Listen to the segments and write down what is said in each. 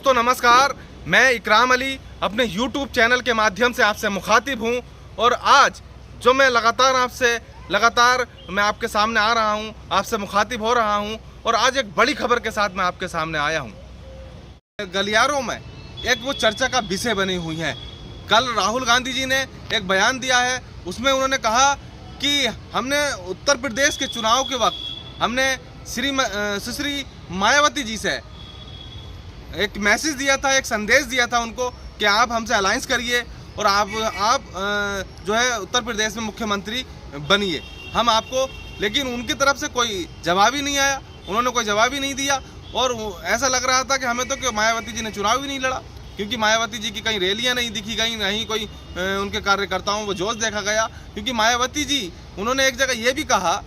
दोस्तों नमस्कार, मैं इकराम अली अपने YouTube चैनल के माध्यम से आपसे मुखातिब हूं और आज जो मैं लगातार मैं आपके सामने आ रहा हूं, आपसे मुखातिब हो रहा हूं और आज एक बड़ी खबर के साथ मैं आपके सामने आया हूं। गलियारों में एक वो चर्चा का विषय बनी हुई है। कल राहुल गांधी जी ने एक बयान दिया है, उसमें उन्होंने कहा कि हमने उत्तर प्रदेश के चुनाव के वक्त हमने सुश्री मायावती जी से एक मैसेज दिया था, एक संदेश दिया था उनको कि आप हमसे अलायंस करिए और आप जो है उत्तर प्रदेश में मुख्यमंत्री बनिए, हम आपको। लेकिन उनकी तरफ से कोई जवाब ही नहीं आया, उन्होंने कोई जवाब ही नहीं दिया और ऐसा लग रहा था कि हमें तो कि मायावती जी ने चुनाव ही नहीं लड़ा, क्योंकि मायावती जी की कहीं रैलियां नहीं दिखी गई, नहीं कोई उनके कार्यकर्ताओं को जोश देखा गया। क्योंकि मायावती जी, उन्होंने एक जगह ये भी कहा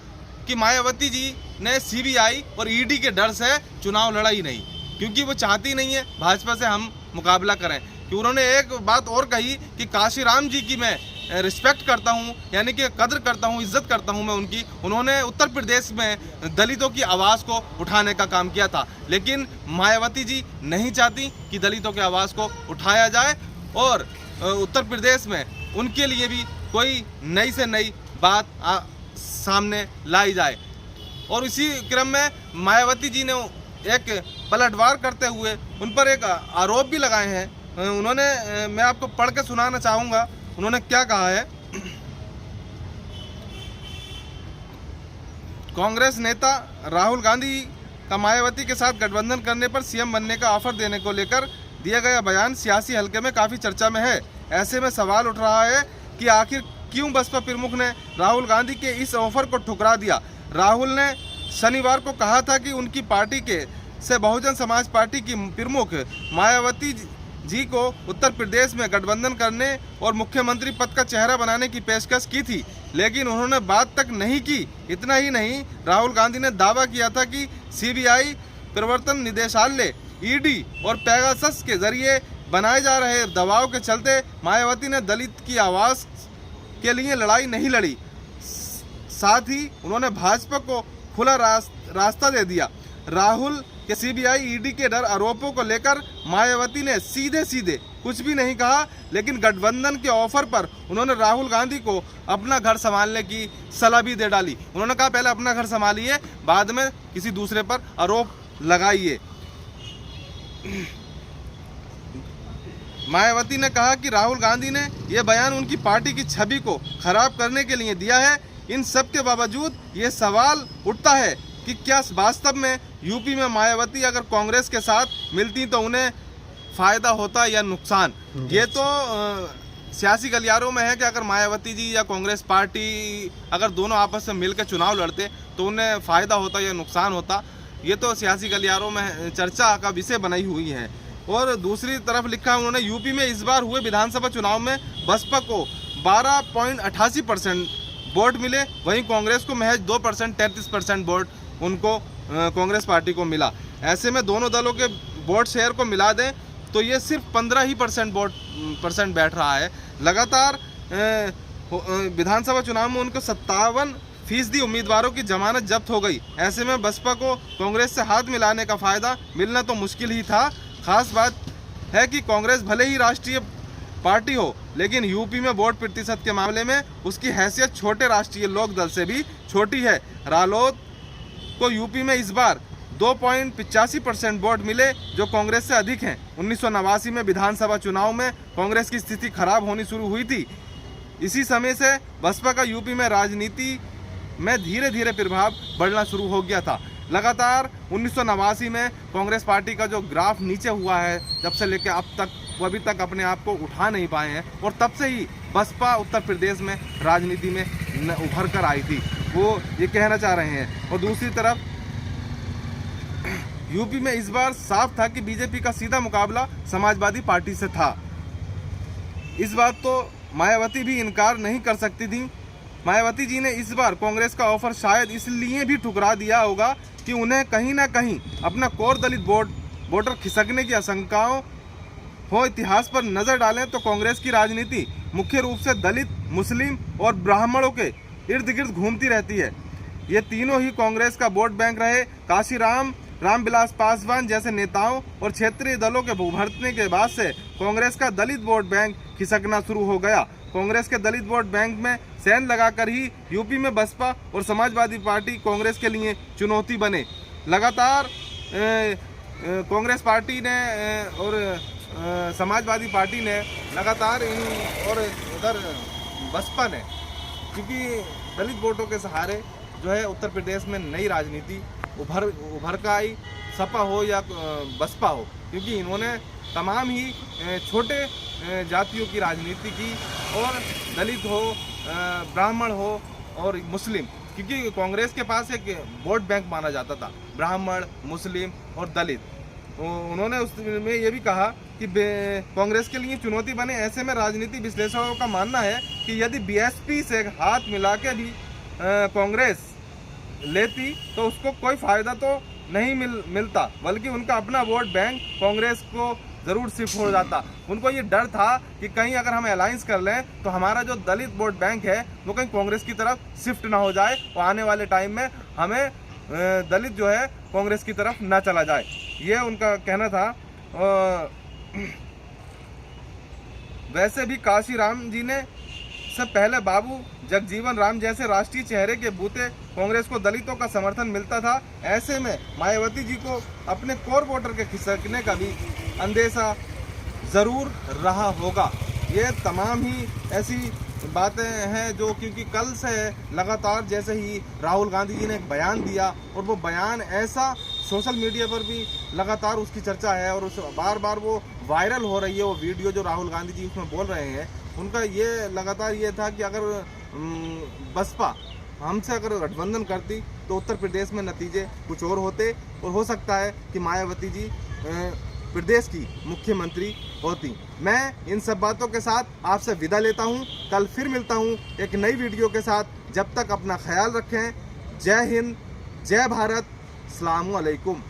कि मायावती जी ने सीबीआई और ईडी के डर से चुनाव लड़ा ही नहीं, क्योंकि वो चाहती नहीं है भाजपा से हम मुकाबला करें। कि उन्होंने एक बात और कही कि काशीराम जी की मैं रिस्पेक्ट करता हूं, यानी कि कदर करता हूं, इज्जत करता हूं मैं उनकी। उन्होंने उत्तर प्रदेश में दलितों की आवाज़ को उठाने का काम किया था, लेकिन मायावती जी नहीं चाहती कि दलितों की आवाज़ को उठाया जाए और उत्तर प्रदेश में उनके लिए भी कोई नई से नई बात सामने लाई जाए। और इसी क्रम में मायावती जी ने एक पलटवार करते हुए उन पर एक आरोप भी लगाए हैं। उन्होंने, मैं आपको पढ़ के सुनाना चाहूँगा, उन्होंने क्या कहा है। कांग्रेस नेता राहुल गांधी का मायावती के साथ गठबंधन करने पर सीएम बनने का ऑफर देने को लेकर दिया गया बयान सियासी हलके में काफ़ी चर्चा में है। ऐसे में सवाल उठ रहा है कि आखिर क्यों बसपा प्रमुख ने राहुल गांधी के इस ऑफर को ठुकरा दिया। राहुल ने शनिवार को कहा था कि उनकी पार्टी से बहुजन समाज पार्टी की प्रमुख मायावती जी को उत्तर प्रदेश में गठबंधन करने और मुख्यमंत्री पद का चेहरा बनाने की पेशकश की थी, लेकिन उन्होंने बात तक नहीं की। इतना ही नहीं, राहुल गांधी ने दावा किया था कि सीबीआई, प्रवर्तन निदेशालय, ईडी और पेगासस के जरिए बनाए जा रहे दबाव के चलते मायावती ने दलित की आवाज़ के लिए लड़ाई नहीं लड़ी। साथ ही उन्होंने भाजपा को खुला रास्ता दे दिया। राहुल के सीबीआई, ईडी के डर आरोपों को लेकर मायावती ने सीधे सीधे कुछ भी नहीं कहा, लेकिन गठबंधन के ऑफर पर उन्होंने राहुल गांधी को अपना घर संभालने की सलाह भी दे डाली। उन्होंने कहा पहले अपना घर संभालिए, बाद में किसी दूसरे पर आरोप लगाइए। मायावती ने कहा कि राहुल गांधी ने यह बयान उनकी पार्टी की छवि को खराब करने के लिए दिया है। इन सब के बावजूद ये सवाल उठता है कि क्या वास्तव में यूपी में मायावती अगर कांग्रेस के साथ मिलती तो उन्हें फ़ायदा होता या नुकसान। ये तो सियासी गलियारों में है कि अगर मायावती जी या कांग्रेस पार्टी अगर दोनों आपस में मिलकर चुनाव लड़ते तो उन्हें फ़ायदा होता या नुकसान होता। ये तो सियासी गलियारों में चर्चा का विषय बनाई हुई है। और दूसरी तरफ लिखा उन्होंने, यूपी में इस बार हुए विधानसभा चुनाव में बसपा को 12.88% वोट मिले, वहीं कांग्रेस को महज 2% 33% वोट उनको कांग्रेस पार्टी को मिला। ऐसे में दोनों दलों के वोट शेयर को मिला दें तो ये सिर्फ 15 ही परसेंट बैठ रहा है। लगातार विधानसभा चुनाव में उनको 57% उम्मीदवारों की जमानत जब्त हो गई। ऐसे में बसपा को कांग्रेस से हाथ मिलाने का फ़ायदा मिलना तो मुश्किल ही था। खास बात है कि कांग्रेस भले ही राष्ट्रीय पार्टी हो, लेकिन यूपी में वोट प्रतिशत के मामले में उसकी हैसियत छोटे राष्ट्रीय लोक दल से भी छोटी है। रालोद को यूपी में इस बार 2.85% वोट मिले, जो कांग्रेस से अधिक हैं। 1989 में विधानसभा चुनाव में कांग्रेस की स्थिति खराब होनी शुरू हुई थी। इसी समय से बसपा का यूपी में राजनीति में धीरे धीरे प्रभाव बढ़ना शुरू हो गया था। लगातार 1989 में कांग्रेस पार्टी का जो ग्राफ नीचे हुआ है, जब से लेकर अब तक, वो अभी तक अपने आप को उठा नहीं पाए हैं और तब से ही बसपा उत्तर प्रदेश में राजनीति में उभर कर आई थी, वो ये कहना चाह रहे हैं। और दूसरी तरफ यूपी में इस बार साफ था कि बीजेपी का सीधा मुकाबला समाजवादी पार्टी से था। इस बात तो मायावती भी इनकार नहीं कर सकती थी। मायावती जी ने इस बार कांग्रेस का ऑफर शायद इसलिए भी ठुकरा दिया होगा कि उन्हें कहीं ना कहीं अपना कोर दलित वोटर खिसकने की आशंकाओं हो। इतिहास पर नज़र डालें तो कांग्रेस की राजनीति मुख्य रूप से दलित, मुस्लिम और ब्राह्मणों के इर्द गिर्द घूमती रहती है। ये तीनों ही कांग्रेस का वोट बैंक रहे। काशीराम रामविलास पासवान जैसे नेताओं और क्षेत्रीय दलों के उभरने के बाद से कांग्रेस का दलित वोट बैंक खिसकना शुरू हो गया। कांग्रेस के दलित वोट बैंक में सेंध लगाकर ही यूपी में बसपा और समाजवादी पार्टी कांग्रेस के लिए चुनौती बने। लगातार कांग्रेस पार्टी ने और समाजवादी पार्टी ने लगातार और उधर बसपा ने, क्योंकि दलित वोटों के सहारे जो है उत्तर प्रदेश में नई राजनीति उभर का आई, सपा हो या बसपा हो, क्योंकि इन्होंने तमाम ही छोटे जातियों की राजनीति की, और दलित हो, ब्राह्मण हो और मुस्लिम, क्योंकि कांग्रेस के पास एक वोट बैंक माना जाता था, ब्राह्मण, मुस्लिम और दलित। उन्होंने उसमें ये भी कहा कि कांग्रेस के लिए चुनौती बने। ऐसे में राजनीति विश्लेषकों का मानना है कि यदि बीएसपी से हाथ मिला के भी कांग्रेस लेती तो उसको कोई फायदा तो नहीं मिलता, बल्कि उनका अपना वोट बैंक कांग्रेस को ज़रूर शिफ्ट हो जाता। उनको ये डर था कि कहीं अगर हम अलायंस कर लें तो हमारा जो दलित वोट बैंक है वो कहीं कांग्रेस की तरफ शिफ्ट ना हो जाए और आने वाले टाइम में हमें दलित जो है कांग्रेस की तरफ ना चला जाए, ये उनका कहना था। वैसे भी काशीराम जी ने से पहले बाबू जगजीवन राम जैसे राष्ट्रीय चेहरे के बूते कांग्रेस को दलितों का समर्थन मिलता था। ऐसे में मायावती जी को अपने कोर वोटर के खिसकने का भी अंदेशा ज़रूर रहा होगा। ये तमाम ही ऐसी बातें हैं जो, क्योंकि कल से लगातार जैसे ही राहुल गांधी जी ने एक बयान दिया और वो बयान ऐसा सोशल मीडिया पर भी लगातार उसकी चर्चा है और उस बार बार वो वायरल हो रही है, वो वीडियो जो राहुल गांधी जी उसमें बोल रहे हैं। उनका ये लगातार ये था कि अगर बसपा हमसे अगर गठबंधन करती तो उत्तर प्रदेश में नतीजे कुछ और होते, और हो सकता है कि मायावती जी प्रदेश की मुख्यमंत्री होती। मैं इन सब बातों के साथ आपसे विदा लेता हूं। कल फिर मिलता हूं एक नई वीडियो के साथ। जब तक अपना ख्याल रखें। जय हिंद, जय भारत, अस्सलामु अलैकुम।